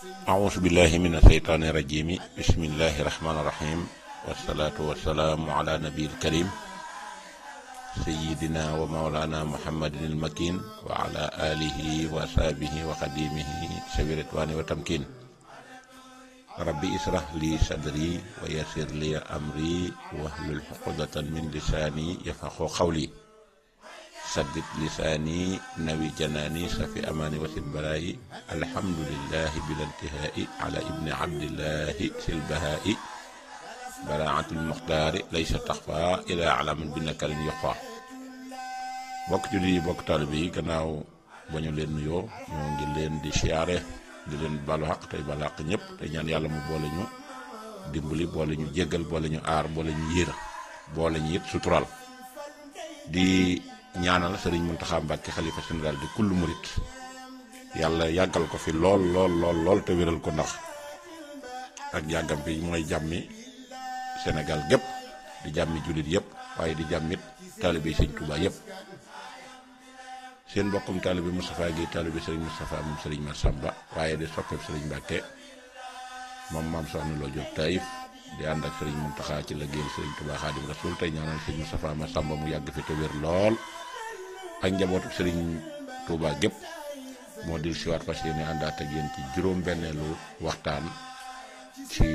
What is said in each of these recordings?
أعوذ بالله من الشيطان الرجيم بسم الله الرحمن الرحيم والصلاة والسلام على نبي الكريم سيدنا ومولانا محمد المكين وعلى آله وصحبه وخديمه سوي الرضوان والتمكين ربي اشرح لي صدري ويسر لي أمري واحلل عقدة من لساني يفقهوا قولي سدد لساني نوي جناني صفي أماني وسد بلائي الحمد لله بلا انتهاء على ابن عبد الله سلبهاء براعة المختار ليس تخفى إلى علم بنكر يخفى bokk julli yi bokk taalibe yi gannaaw ba ñu leen nuyoo ñoo ngi leen di siyaare di leen balu xaq tey balu xaq ñëpp tey ñaan yàlla mu boole ñu dimbali boole ñu jéggal boole ñu aar boole ñu yiir boole ñu it sutural di ñaanal Sëriñ Muntaxa Mbàkke xalifa général di kullu murit yàlla yàggal ko fi lool te wéral ko ndax ak yàggam bi mooy jàmmi Sénégal gépp di jàmmi jullit yëpp waaye di jàmmit taalibe Sëriñ Tuubaa yëpp seen mbokkum taalibe Moustapha Guèye taalibe Sëriñ Moustapha moom Sëriñ Massamba waaye di soppeeb Sëriñ Mbàkke moom maam soxna Lo Jóob Taïf di ànd ak Sëriñ Muntaxa ci liggéeyal Sëriñ Tuubaa Xaadim Rasuul tey ñaanal Sëriñ Moustapha Massamba mu yàgg fi te wér lool ak njabootu Sëriñ Tuubaa gépp moo dil siwaat fas yéene àndaat ak yéen ci juróom-benneelu waxtaan ci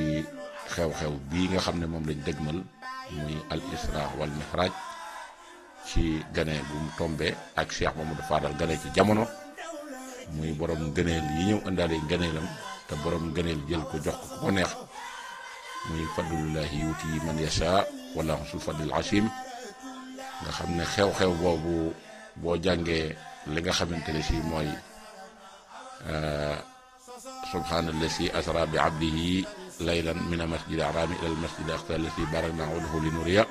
xew-xew bii nga xam ne moom lañ dëgmal muy al isra wal mihraj ci gane bu mu tombe ak Cheikh Mamadou Fadal gane ci jamono muy borom gëneel yi ñëw indaale gëneelam te borom gëneel jël ko jox ko neex muy fadlullahi yuuti man yasha wala sul fadlil asim nga xam ne xew-xew boobu boo jàngee li nga xamante ne si mooy subhaanallazi asra bi abdihi laylan mina masjid harami ilal masjid aqsa allati barakna hawlahu li nuriya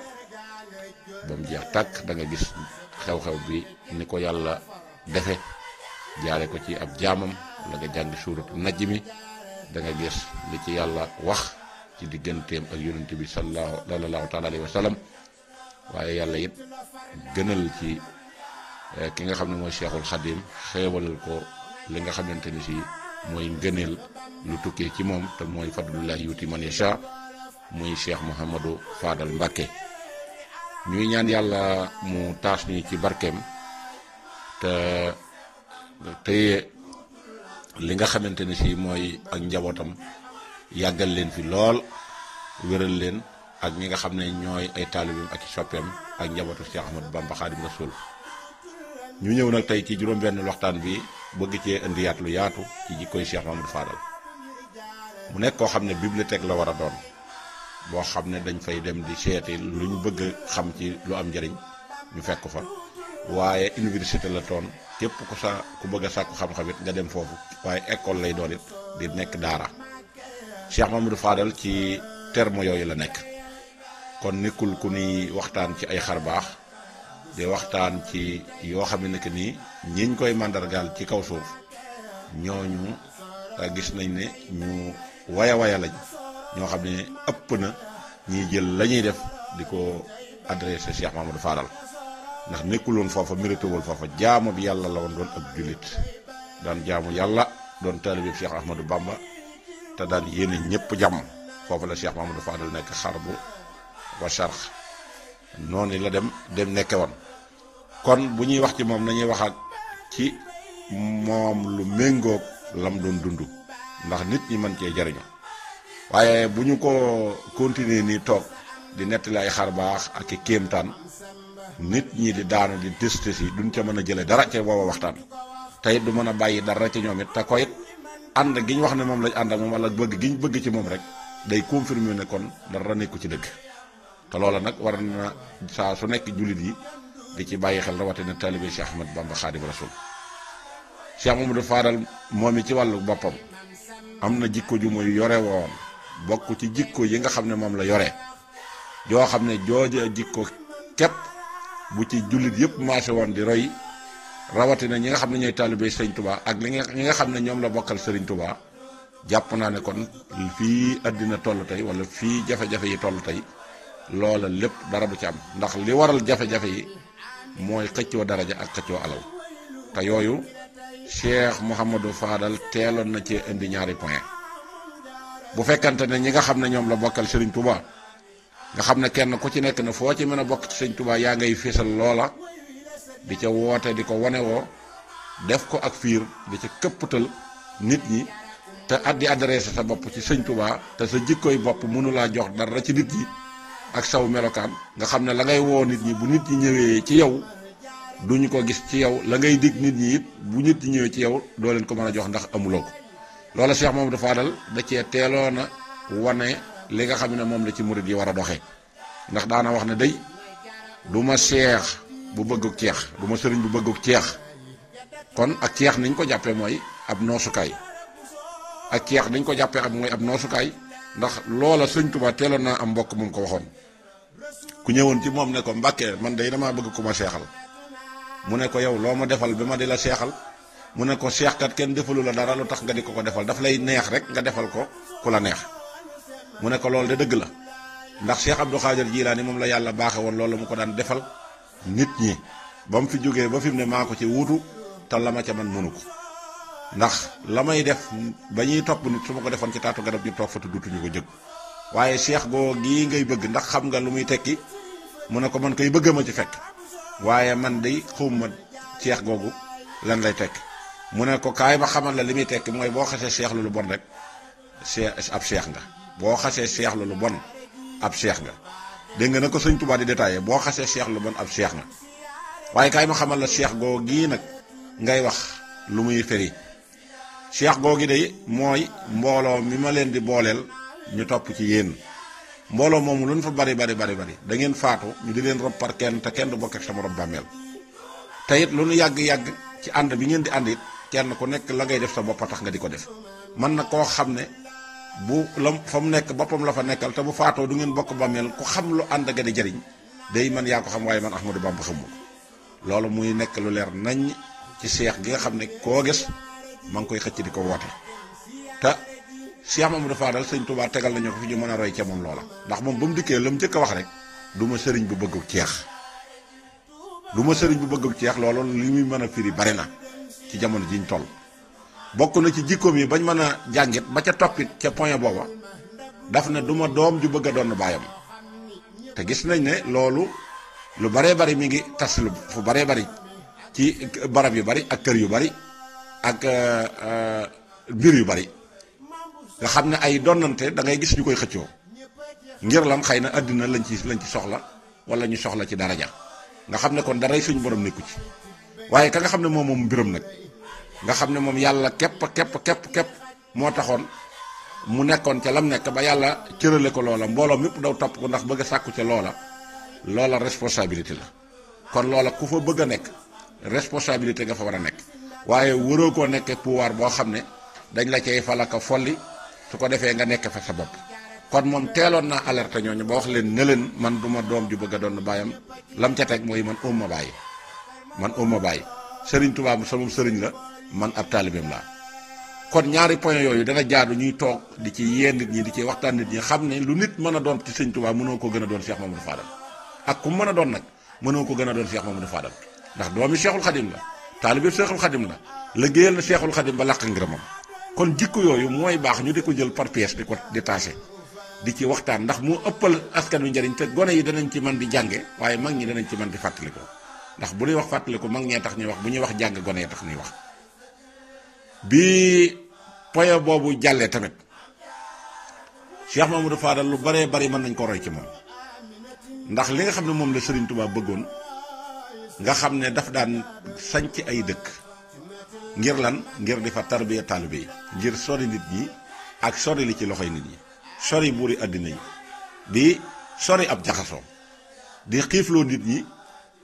ba mu jeex tàkk da nga gis xew-xew bi ni ko yàlla defe jaare ko ci ab jaamam la nga jàng suuratu najmi da nga gis li ci yàlla wax ci digganteem ak yonent bi sallallahu taala alayhi wa sallam waaye yàlla it gënal ci ki nga xam ne mooy Cheikhul Khadim xeewalal ko li nga xamante ni si mooy ngëneel lu tukkee ci moom te mooy fadlullahi yuti man yasha muy Cheikh Mouhamadou Fadal Mbàkke ñuy ñaan yàlla mu taas ñu ci barkeem te téye li nga xamante ni si mooy ak njabootam yàggal leen fi lool wéral leen ak ñi nga xam ne ñooy ay taalibeem ak i soppeem ak njabootu Cheikh Ahmadou Bamba Xaadim Rasul ñu ñëw nag tey ci juróom-benn waxtaan bi bëgg cee indiyaat lu yaatu ci jikkoy Cheikh Mamadou Fadal mu nekk koo xam ne bibliothèque la war a doon boo xam ne dañ fay dem di seeti lu ñu bëgg xam ci lu am njëriñ ñu fekk fa waaye université la toon képp ku bëgg a sàkku xam-xam it nga dem foofu waaye école lay doon it di nekk daara Cheikh Mamadou Fadal ci terme yooyu la nekk kon nekkul ku ni waxtaan ci ay xar baax di waxtaan ci yoo xam ne que nii ñiñ koy màndargaal ci kaw suuf ñooñu gis nañ ne ñu waya lañ ñoo xam ne ëpp na ñiy jël la ñuy def di ko adressé Cheikh Mamadou Fadal ndax nekkuloon foofa méritéwul foofa jaamu bi yàlla la woon doon ab jullit daan jaamu yàlla doon taalibe Cheikh Ahmadou Bamba te daan yéene ñëpp jàmm foofu la Cheikh Mamadou Fadal nekk xarbu wa sharx noonu la dem nekke woon kon bu ñuy wax ci moom nañuy wax ak ci moom lu méngoog lam doon dund ndax nit ñi mën cee jariñu waaye bu ñu ko continuer nii toog di nettali ay xar baax ak i kéemtaan nit ñi di daanu di tëste si duñ ca mën a jële dara ca booba waxtaan te it du mën a bàyyi dara ci ñoom it te ko it ànd gi ñu wax ne moom lañ ànd ak moom wala bëgg gi ñu bëgg ci moom rek day confirmer ne kon dara nekku ci dëgg te loola nag war na saa su nekk jullit yi di ci bàyyi xel rawatina taalibe Cheikh Ahmadou Bamba Xaadim Rasul Cheikh Mamadou Fadal moom it ci wàllu boppam am na jikko ju muy yore woon bokk ci jikko yi nga xam ne moom la yore joo xam ne jooja jikko képp bu ci jullit yëpp maase woon di roy rawatina ñi nga xam ne ñooy taalibe Sëriñ Tuubaa ak ñi nga xam ne ñoom la bokkal Sëriñ Tuubaa jàpp naa ne kon fii àddina toll tey wala fii jafe-jafe yi toll tey loola lépp dara du ci am ndax li waral jafe-jafe yi mooy xëccoo daraja ak xëccoo alal te yooyu Cheikh Mouhamadou Fadal teeloon na ci indi ñaari point. Bu fekkante ne ñi nga xam ne ñoom la bokkal Serigne Touba nga xam ne kenn ku ci nekk na foo ci mën a bokk ci Serigne Touba yaa ngay fésal loola di ca woote di ko wane woo def ko ak fiir di ca këppatal nit ñi te di adressé sa bopp ci Serigne Touba te sa jikkoy bopp mënulaa jox dara ci nit ñi ak saw melokaan nga xam ne la ngay woo nit ñi bu nit ñi ñëwee ci yow duñu ko gis ci yow la ngay dig nit ñi it bu nit ñi ñëwee ci yow doo leen ko mën a jox ndax amuloo ko loola Cheikh Mamadou Fadal da cee teeloon a wane li nga xam ne moom la ci murid yi war a doxee ndax daana wax ne day du ma seex bu bëgguk ceex du ma sëriñ bu bëgguk ceex kon ak ceex niñ ko jàppee mooy ab noosukaay ak ceex niñ ko jàppee ak mooy ab noosukaay ndax loola sëñ Tuubaa teeloon naa am mbokk mu ko waxoon ku ñëwoon ci moom ne ko Mbàkke man day damaa bëgg ku ma seexal mu ne ko yow loo ma defal bi ma di la seexal mu ne ko seexkat kenn defalu la dara lu tax nga di ko defal daf lay neex rek nga defal ko ku la neex mu ne ko loolu de dëgg la ndax Cheikh Abdou Khadir Jilaani moom la yàlla baaxe woon loolu mu ko daan defal nit ñi ba mu fi jógee ba fi mu ne maa ko ci wuutu te la ma ca man mënu ko ndax la may def ba ñuy topp nit su ma ko defoon ci taatu garab ñu toog fa tuddutuñu ko jëg waaye Cheikh goo gii ngay bëgg ndax xam nga lu muy tekki mu ne ko man koy bëgg ma ci fekk waaye man day xawma Cheikh googu lan lay tekki mu ne ko kaay ma xamal la li muy tekki mooy boo xasee Cheikh lu bon rek ab Cheikh nga boo xasee Cheikh lu bon ab Cheikh nga dégg nga na ko sëñ Tuubaa di détaillé boo xasee Cheikh lu bon ab Cheikh nga waaye kaay ma xamal la Cheikh goo gii nag ngay wax lu muy firi Cheikh goo gi day mooy mbooloo mi ma leen di booleel ñu topp ci yéen mbooloo moomu lu ñu fa bari da ngeen faatu ñu di leen rob par kenn te kenn du bokk ak sama rob bàmmeel te it lu nu yàgg ci ànd bi ngeen di ànd it kenn ku nekk la ngay def sa bopp a tax nga di ko def man na koo xam ne bu la fa mu nekk boppam la fa nekkal te bu faatoo du ngeen bokk bàmmeel ku xam lu ànd ga di jëriñ day man yaa ko xam waaye man Ahmadou Bamba xamu ko loolu muy nekk lu leer nañ ci Cheikh gi nga xam ne koo gis ma ngi koy xëcc di ko woote te Cheikh Mamadou Fadal sëñ Touba tegal nañu ko fi ñu mën a roy ca moom loola ndax moom ba mu dikkee la mu njëkk a wax rek du ma sëriñ bu bëgguk ceex loolu li muy mën a firi bari na ci jamono jiñ toll bokk na ci jikkoom yi bañ mën a jàngit ba ca toppit ca point booba daf ne du ma doom ju bëgg a doon baayam te gis nañ ne loolu lu baree bari mi ngi tas lu fu baree bari ci barab yu bari ak kër yu bari ak mbir yu bari nga xam ne ay donnante da ngay gis ñu koy xëccoo ngir lam xëy na àddina lañ ci soxla wala ñu soxla ci daraja nga xam ne kon daray suñu borom nekku ci waaye ka nga xam ne moom mbiram nag nga xam ne moom yàlla képp moo taxoon mu nekkoon ca lam nekk ba yàlla cërale ko loola mbooloo mépp daw topp ko ndax bëgg a sàkku ca loola responsabilité la kon loola ku fa bëgg a nekk responsabilité nga fa war a nekk waaye waroo koo nekkee pouvoir boo xam ne dañ la cay falaka folli su ko defee nga nekk fa sa bopp kon moom teeloon naa alerte ñooñu ba wax leen ne leen man du ma doom ju bëgg a doon bàyyam lam ca teg mooy man umma bàyyi sëriñ Tuubaa sama sëriñ la man ab taalibeem laa kon ñaari point yooyu dana jaadu ñuy toog di ci yee nit ñi di ci waxtaan nit ñi xam ne lu nit mën a doon ci sëriñ Tuubaa mënoo ko gën a doon Cheikh Mamadou Fadal ak ku mën a doon nag mënoo ko gën a doon Cheikh Mamadou Fadal ndax doomi Cheikhul Khadim la taalibe Cheikhul Khadim la liggéeyal na Cheikhul Khadim ba làq ngërëmam kon jikko yooyu mooy baax ñu di ko jël par pièce di ko détaché di ci waxtaan ndax mu ëppal askan wi njëriñ te gone yi danañ ci mën di jànge waaye mag ñi danañ ci mën di fàttaliku ndax bu ñuy wax fàttaliku mag ñee tax ñuy wax bu ñuy wax jàng gone yi tax ñuy wax bi point boobu jàllee tamit Cheikh Mamadou Fadal lu baree bari mën nañ ko roy ci moom ndax li nga xam ne moom la Serigne Touba bëggoon nga xam ne daf daan sanc ay dëkk ngir lan ngir di fa tarbiya taalibe yi ngir sori nit ñi ak sori li ci loxoy nit ñi sori buuri àddina yi di sori ab jaxasoo di xiifloo nit ñi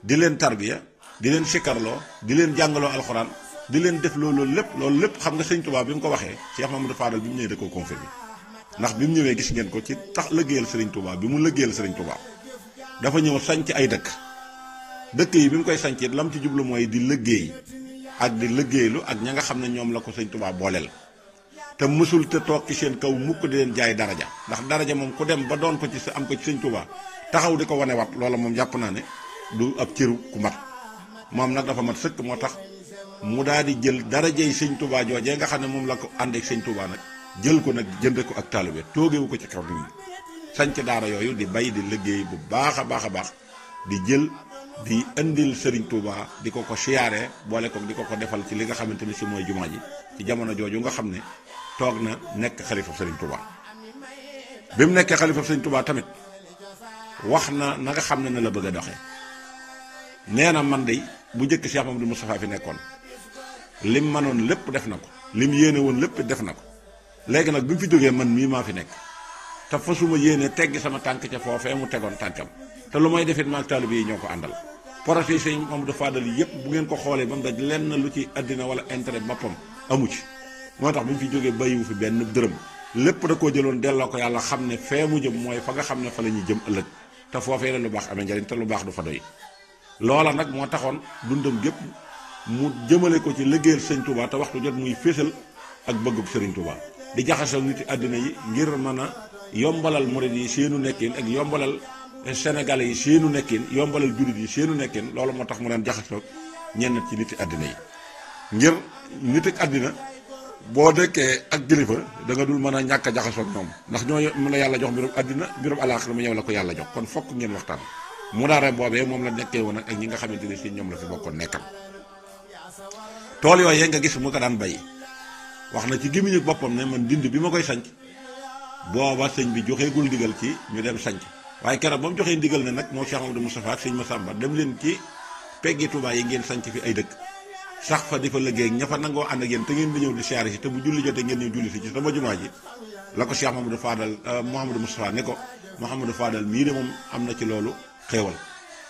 di leen tarbiya di leen sikkarloo di leen jàngaloo alxuraan di leen def loolu lépp xam nga sëñ Touba bi mu ko waxee Cheikh Mamadou Fadal bi mu ñëwee da koo confirmé ndax bi mu ñëwee gis ngeen ko ci tax lëggéeyal sëriñ Touba bi mu lëggéeyal sëriñ Touba dafa ñëw sanc ay dëkk yi bi mu koy sanc lam ci jublu mooy di lëggéey ak di lëggéeylu ak ña nga xam ne ñoom la ko sëñ Touba booleel te mësul te toog ci seen kaw mukk di leen jaay daraja ndax daraja moom ku dem ba doon ko ci sa am ko ci sëñ Touba taxaw di ko wane wat loola moom jàpp naa ne du ab cëru ku mat moom nag dafa mat sëkk moo tax mu daal di jël darajey sëñ Touba joojee nga xam ne moom la ko àndeek sëñ Touba nag jël ko nag jënd ko ak taalibe toogewu ko ci kaw nit ñi sanc daara yooyu di bay di liggéey bu baax a baax a baax di jël di indil Serigne Touba di ko siyaare boole ko di ko defal ci li nga xamante ni si mooy jumaa ji ci jamono jooju nga xam ne toog na nekk xalifa Serigne Touba bi mu nekkee xalifa Serigne Touba tamit wax na nga xam ne la bëgg a doxee nee na man de bu njëkk Cheikh Mamadou Moustapha fi nekkoon lim manoon lépp def na ko lim yéene woon lépp def na ko léegi nag bi mu fi jógee man mii maa fi nekk te fasuma yéene teggi sama tànk ca foofee mu tegoon tànkam te lu may defit maag taalibe yi ñoo ko àndal projet yi sëñ Mamadou Fadal yi yëpp bu ngeen ko xoolee ba mu daj lenn lu ci àddina wala intérêt boppam amu ci moo tax bi mu fi jógee bàyyiwu fi benn dërëm lépp da koo jëloon delloo ko yàlla xam ne fee mu jëm mooy fa nga xam ne fa la ñuy jëm ëllëg te foofee la lu baax amee njariñ te lu baax du fa doy loola nag moo taxoon dundam gépp mu jëmale ko ci liggéeyal sëñ Touba te waxtu jot muy fésal ak bëggub sëriñ Touba di jaxasal nit àddina yi ngir mën a yombalal murid yi seenu nekkin ak yombalal sénégalais yi seenu nekkin yombalal jullit yi seenu nekkin loolu moo tax mu daan jaxasoo ñenn ci niti àddina yi ngir nit ak àddina boo nekkee ak kilifa da nga dul mën a ñàkk a jaxasoo ak ñoom ndax ñoo mën a yàlla jox mbirum àddina mbirum alaaxira mu ñëw la ko yàlla jox kon fokk ngeen waxtaan mu daara boobee moom la nekkee woon ak ñi nga xamante ne si ñoom la fi bokkoon nekkal tool yooyu nga gis mu ko daan bay wax na ci gémmiñu boppam ne man dind bi ma koy sanc booba sëñ bi joxeegul ndigal ci ñu dem sanc waaye keroog ba mu joxee ndigal ne nag moo Cheikh Amadou Moustapha ak sëñ Massamba dem leen ci peggi Touba yi ngeen sanc fi ay dëkk sax fa di fa liggéey ña fa nangoo ànd ak yéen te ngeen di ñëw di siyaare si te bu julli jotee ngeen ñëw julli si ci sama jumaa ji la ko Cheikh Mamadou Fadal Mouhamadou Moustapha ne ko Mouhamadou Fadal mii de moom am na ci loolu xéewal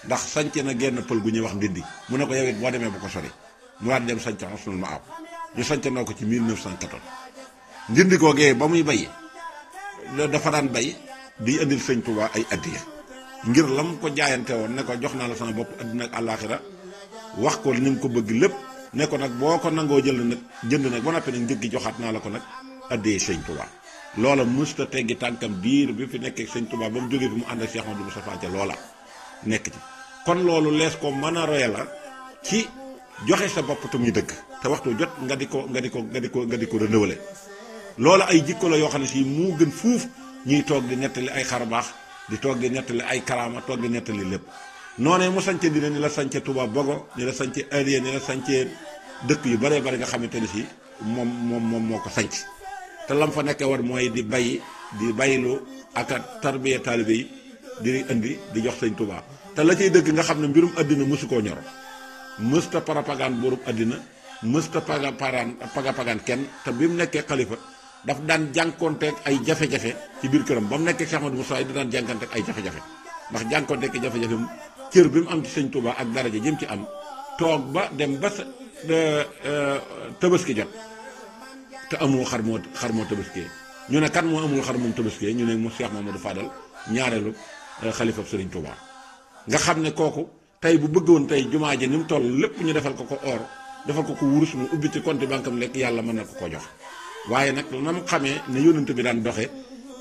ndax sanc na genn pël gu ñuy wax ndindi mu ne ko yow it boo demee bu ko sori mu waat dem sanc Husnul Maab ñu sanc noo ko ci 1914 ndindi googee ba muy bay dafa daan bay di indil sëñ Touba ay addiya ngir lam ko jaayante woon ne ko jox naa la sama bopp addina ak àllaaxira wax ko ni mu ko bëgg lépp ne ko nag boo ko nangoo jënd nag ba noppi nag njëg gi joxaat naa la ko nag addiyee sëñ Touba loola mësta teggi tànkam diir bi fi nekkee sëñ Touba ba mu jógee fi mu ànd ak Cheikh Mamadou Moustapha ca loola nekk ci kon loolu lees ko mën a roye la ci joxe sa bopp te muy dëgg te waxtu jot nga di ko renouveler loola ay jikko la yoo xam ne si mu gën fuuf ñuy toog di nettali ay xar baax di toog di nettali ay karaama toog di nettali lépp noonee mu sance dina ni la sance Touba Bogo ni la sance Alié ni la sance dëkk yu bëree bëri nga xamante ne si moom moo ko sanc te lam fa nekkee war mooy di bay di baylu ak a tarbiya taalibe yi di indi di jox sëñ Touba te la ciy dëgg nga xam ne mbirum àddina mësu koo ñor mësta propagande buurub àddina mësta pagaan kenn te bi mu nekkee xalifa daf daan jànkoonteeg ay jafe-jafe ci biir këram ba mu nekkee Cheikh Amadou Moustapha da daan jànkoonteeg ay jafe-jafe ndax jànkoonteeg ay jafe-jafe cër bi mu am ci sëñ Touba ak daraja jëm ci am toog ba dem ba tabaski jot te amul xar moo tabaskee ñu ne kan moo amul xar moom tabaskee ñu ne mu Cheikh Mamadou Fadal ñaareelu xalifa Serigne Touba nga xam ne kooku tey bu bëggoon tey jumaa ji ni mu toll lépp ñu defal ko or defal ko wurus mu ubbi ci compte banque am lekk yàlla mën na ko jox waaye nag na mu xamee ne yónnante bi daan doxe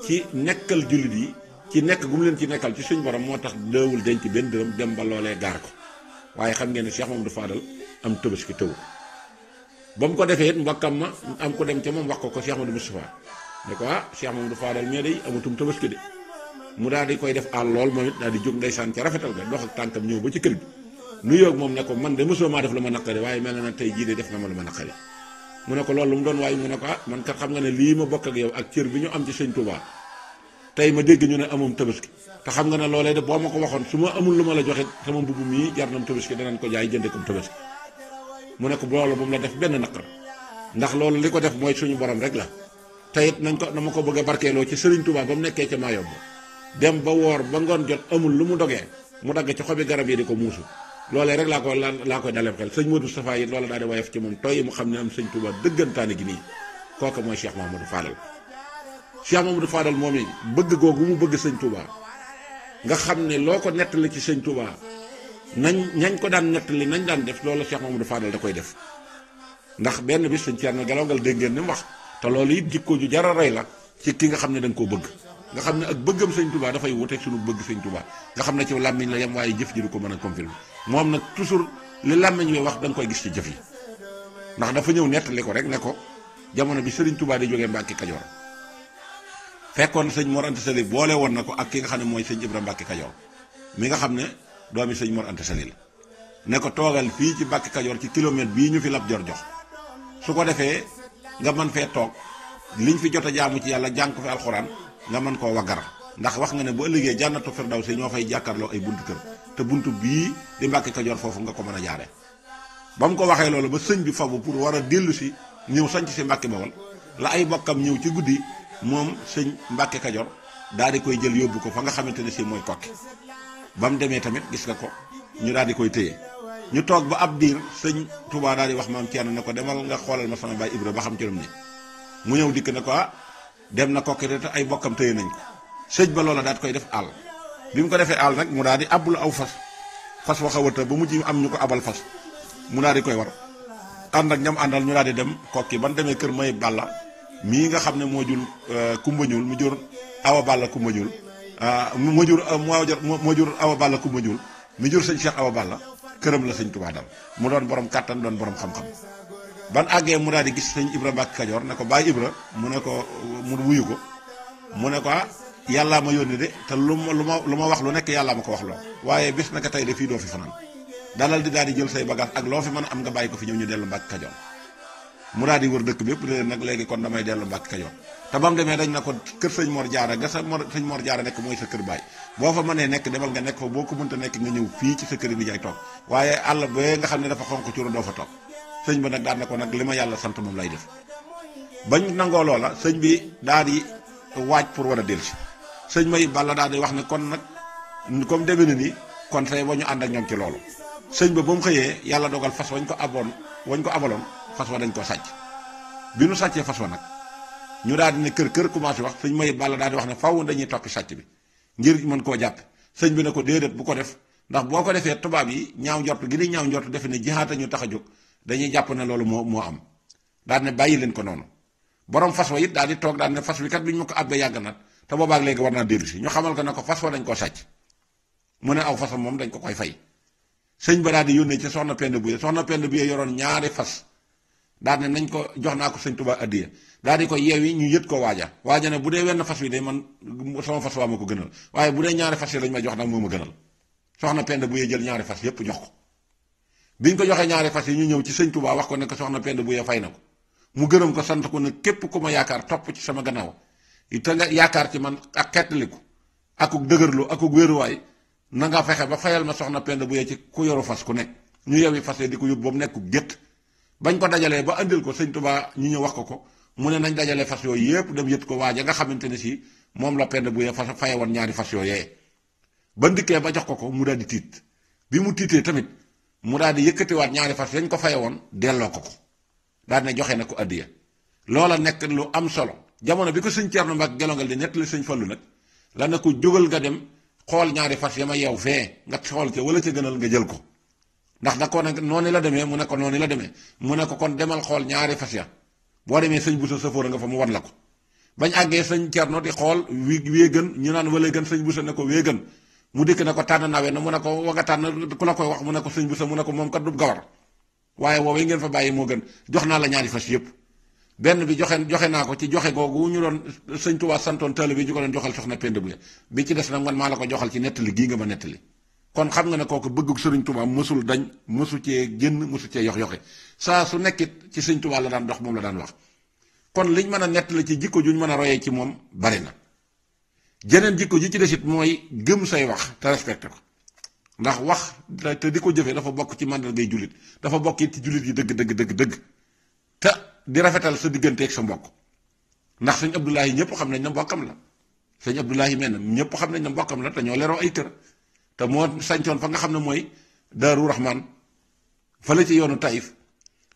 ci nekkal jullit yi ci nekk gu mu leen ci nekkal ci suñ borom moo tax deewul denc benn dërëm dem ba loolee gaar ko waaye xam ngeen ne Cheikh Mamadou Fadal am tabaski tëw ba mu ko defee it mbokkam ma am ko dem ca moom wax ko Cheikh Mamadou Moustapha ne ko Cheikh Mamadou Fadal mais day amatum tabaski de mu daal di koy def àll lool moom it daal di jóg ndeysaan ca rafetal ga dox ak tànkam ñëw ba ci kër bi nuyoo ak moom ne ko man de mosoo maa def lu ma naqari waaye mel na tey jii de def na ma lu ma naqari mu ne ko loolu lu mu doon waaye mu ne ko man kat xam nga ne lii ma bokk ak yow ak cër bi ñu am ci sëñ Touba tey ma dégg ñu ne amoom tabaski te xam nga ne loolee de boo ma ko waxoon su ma amul lu ma la joxe sama mbubb mii jar na tabaski danañ ko jaay jënde ko tabaski mu ne ko loolu bu mu la def benn naqar ndax loolu li ko def mooy suñu borom rek la te it nañ ko dama ko bëgg a barkeeloo ci Sëriñ Touba ba mu nekkee ca Mayomba dem ba woor ba ngoon jot amul lu mu dogee mu dagg ci xobi garab yi di ko muusu loolee rek laa koy dalem xel sëñ Modou Moustapha it loola daal di woyof ci moom tooy mu xam ne am sëñ Touba dëggantaane gi nii kooku mooy Cheikh Mamadou Fadal Cheikh Mamadou Fadal moom it bëgg googu mu bëgg sëñ Touba nga xam ne loo ko nettali ci sëñ Touba ñañ ko daan nettali nañ daan def loolu Cheikh Mamadou Fadal da koy def ndax benn bis sëñ Thierno Galongal dégg ngeen ni mu wax te loolu it jikko ju jara rey la ci ki nga xam ne da nga koo bëgg nga xam ne ak bëggam sëñ Touba dafay wuteeg suñu bëgg sëñ Touba nga xam ne ci làmmiñ la yem waaye jëf ji du ko mën a confirmer moom nag toujours li làmmiñ wi wax da nga koy gis ci jëf yi ndax dafa ñëw nettali ko rek ne ko jamono bi Serigne Touba di jógee Mbàkke Kajoor fekkoon sëñ Mor Anta Sali boole woon na ko ak ki nga xam ne mooy sëñ Ibra Mbàkke Kajoor mi nga xam ne doomi sëñ Mor Anta Sali la ne ko toogal fii ci Mbàkke Kajoor ci kilomètre bii ñu fi Lat Joor jox su ko defee nga mën fee toog liñ fi jot a jaamu ci yàlla jàng ko fi alxuraan nga mën koo waggar ndax wax nga ne bu ëllëgee jànnatu firdawsi ñoo fay jàkkaarloo ay buntu kër te buntu bii di Mbàkke Kajoor foofu nga ko mën a jaare ba mu ko waxee loolu ba sëñ bi fabu pour war a dellu si ñëw sanc si Mbàkke Bawol la ay bokkam ñëw ci guddi moom sëñ Mbàkke Kajoor daal di koy jël yóbbu ko fa nga xamante ne si mooy Kokki ba mu demee tamit gis nga ko ñu daal di koy téye ñu toog ba ab diir sëñ Touba daal di wax maam Thierno ne ko demal nga xoolal ma sama baay Ibra ba xam ci lu mu ne mu ñëw dikk ne ko dem na Kokki te ay bokkam téye nañ ko sëñ ba loola daal di koy def àll bi mu ko defee àll nag mu daal di ablu aw fas wa xawata ba mujj am ñu ko abal fas mu daal di koy war ànd ak ñam àndal ñu daal di dem Kokki ban demee kër May Balla mii nga xam ne moo jur Kumba Ñuul mu jur Awa Balla Kumba Ñuul moo jur Awa Balla Kumba Ñuul mi jur sëñ Cheikh Awa Balla këram la sëñ Touba dal mu doon borom kàttan doon borom xam-xam ban àggee mu daal di gis sëñ Ibra Mbàkke Kajoor ne ko Baay Ibra mu ne ko mu wuyu ko mu ne ko yàllaa ma yónni de te lu ma wax lu nekk yàllaa ma ko wax loo waaye bis naka tey de fii doo fi fanaan dalal di daal di jël say bagage ak loo fi mën a am nga bàyyi ko fi ñëw ñu dellu Mbàkke Kajoor mu daal di wër dëkk bi yëpp de nag léegi kon damay dellu Mbàkke Kajoor te ba mu demee dañ na ko kër sëñ Mor Jaara nga sëñ Mor Jaara nekk mooy sa kër baay boo fa mënee nekk demal nga nekk fa boo ko mënta nekk nga ñëw fii ci sa kër yi di jaay toog waaye àll ba nga xam ne dafa xonq curu doo fa toog sëñ ba nag daan na ko nag li ma yàlla sant moom lay def bañ nangoo loola sëñ bi daal di waaj pour war a dellusi sëñ May Balla daal di wax ne kon nag comme demee na ni kon say ba ñu ànd ak ñoom ci loolu sëñ ba mu xëyee yàlla dogal fas wañ ko abaloon fas wa dañ ko sàcc bi nu sàccee fas wa nag ñu daal di ne kër commencé wax sëñ May Balla daal di wax ne faaw dañuy toppi sàcc bi ngir mën koo jàpp sëñ bi ne ko déedéet bu ko def ndax boo ko defee tubaab yi ñaaw njort gi ni ñaaw njort defe ne jihaata ñu tax a jóg dañuy jàpp ne loolu moo am daal ne bàyyi leen ko noonu borom fas wa it daal di toog daal ne fas wi kat bi ñu ma ko àbbee yàgg na te boobaak léegi war naa dellu si ñu xamal ko ne ko fas wa dañ koo sàcc mu ne aw fasam moom dañ ko koy fay sëñ ba daal di yónnee ci soxna Penda Buye yoroon ñaari fas daal ne nañ ko jox naa ko sëñ Tuubaa addiya daal di ko yeewi ñu yët ko waaja ne bu dee wenn fas wi de man sama fas waa ma ko gënal waaye bu dee ñaari fas yi lañ ma jox nag moo ma gënal soxna Penda Buye jël ñaari fas yépp jox ko biñ ko joxee ñaari fas yi ñu ñëw ci sëñ Tuubaa wax ko ne ko soxna Penda Buye fay na ko mu gërëm ko sant ko ne képp ku ma yaakaar topp ci sama gannaaw te nga yaakaar ci man ak xettaliku akuk dëgërlu akuk wéeruwaay na nga fexe ba fayal ma soxna Penda Buye ci ku yoru fas ku nekk ñu yewi fas yi di ko yóbbu ba mu nekk gétt bañ ko dajalee ba andil ko sëñ Tuubaa ñu ñëw wax ko mu ne nañ dajalee fas yooyu yépp dem yët ko waaja nga xamante ne si moom la Penda Buye fas faye woon ñaari fas yooyee ba ndikkee ba jox ko mu daal di tiit bi mu tiitee tamit mu daal di yëkkatiwaat ñaari fas yañ ko faye woon delloo ko daal ne joxe na ko addiya loola nekk lu am solo jamono bi ko sëñ Ceerno Mbàkke Gelongal di nettali sëñ Fallu nag la ne ko jógal nga dem xool ñaari fas ya ma yeew fee nga xool ca wala ca gënal nga jël ko ndax da ko ne noonu la demee mu ne ko noonu la demee mu ne ko kon demal xool ñaari fas ya boo demee sëñ Buso safóora nga fa mu wan la ko bañ àggee sëñ Ceerno di xool wee gën ñu naan wala gën sëñ Buso ne ko wee gën mu dikk ne ko tànn nawe na mu ne ko waga tànn ku la koy wax mu ne ko sëñ Buso mu ne ko moom kat du gawar waaye woowee ngeen fa bàyyi moo gën jox naa la ñaari fas yëpp benn bi joxe naa ko ci joxe googu ñu doon sëñ Tuubaa santoon tëll bi ñu ko doon joxal soxna Penda Buye bi ci des nag man maa la ko joxal ci nettali gii nga ma nettali kon xam nga ne kooku bëgg sëriñ Tuubaa mësul dañ mësu cee génn mësu cee yoxe saa su nekkit ci sëñ Tuubaa la daan dox moom la daan wax kon liñ mën a nettali ci jikko juñ mën a royee ci moom bari na jeneen jikko ji ci desit mooy gëm say wax te respecté ko ndax wax te di ko jëfee dafa bokk ci màndargay jullit dafa bokk it ci jullit yi dëgg te di rafetal sa digganteeg sa mbokk ndax sëñ Abdoulahi ñëpp xam nañ na mbokkam la sëñ Abdoulahi mel na ñëpp xam nañ na mbokkam la te ñoo leroo ay kër te moo sañcoon fa nga xam ne mooy Daaru Rahman fa la ci yoonu Taïf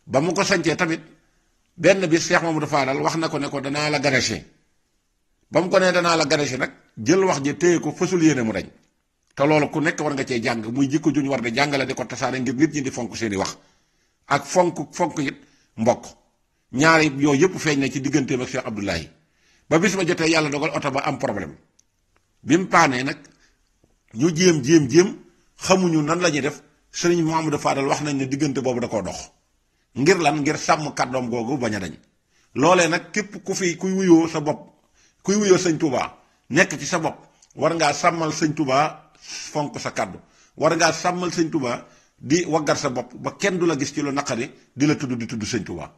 ba mu ko sañcee tamit benn bis Cheikh Mamadou Fadal wax na ko ne ko danaa la garaché ba mu ko nee danaa la garaché nag jël wax ji téye ko fësul yéene mu dañ te loolu ku nekk war nga cee jàng muy jikko juñ war di jàngale di ko tasaare ngir nit ñi di fonk seeni wax ak fonk it mbokk ñaari yooyu yëpp feeñ na ci digganteem ak Cheikh Abdoulahi ba bis ba jotee yàlla dogal oto ba am problème bi mu paanee nag ñu jéem xamuñu nan la ñuy def sëriñ Mouhamadou Fadal wax nañ ne diggante boobu da koo dox ngir lan ngir sàmm kàddoom googu bañ a dañ loolee nag képp ku fi kuy wuyoo sa bopp kuy wuyoo sëñ Touba nekk ci sa bopp war ngaa sàmmal sëñ Touba fonk sa kàddu war ngaa sàmmal sëñ Touba di waggar sa bopp ba kenn du la gis ci lu naqari di la tudd di tudd sëñ Touba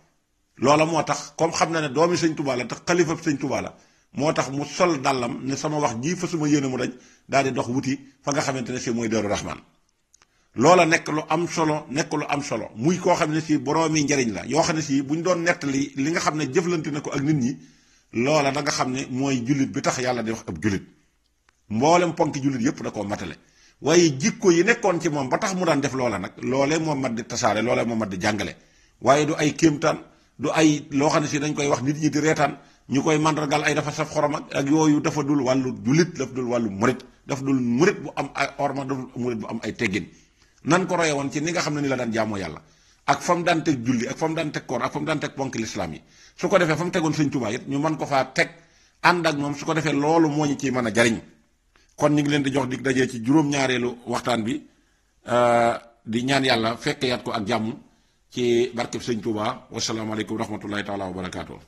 loola moo tax comme xam na ne doomi sëñ Touba la te xalifa sëñ Touba la moo tax mu sol dàllam ne sama wax ji fa suma yéene mu dañ daal di dox wuti fa nga xamante ne si mooy Daaru Rahman loola nekk lu am solo muy koo xam ne si boroomi njariñ la yoo xam ne si bu ñu doon nettali li nga xam ne jëflante na ko ak nit ñi loola da nga xam ne mooy jullit bi tax yàlla di wax ab jullit mboolem ponki jullit yépp da koo matale waaye jikko yi nekkoon ci moom ba tax mu daan def loola nag loolee moo mat di tasaare loolee moo mat di jàngale waaye du ay kéemtaan du ay loo xam ne si dañ koy wax nit ñi di reetaan ñu koy màndargal ay dafa saf xorom ak yooyu dafa dul wàllu jullit dafa dul wàllu murit dafa dul murit bu am ay orma dafa dul murit bu am ay teggin nan ko roye woon ci ni nga xam ne ni la daan jaamoo yàlla ak fa mu daan teg julli ak fa mu daan teg koor ak fa mu daan teg ponk lislaam yi su ko defee fa mu tegoon sëñ Tuubaa it ñu mën ko faa teg ànd ak moom su ko defee loolu moo ñu ciy mën a jariñ kon ñu ngi leen di jox dig dajee ci juróom-ñaareelu waxtaan bi di ñaan yàlla fekk yaat ko ak jàmm ci barkeb sëñ Tuubaa wasalaamaaleykum wa rahmatullahi taala wa barakaatu.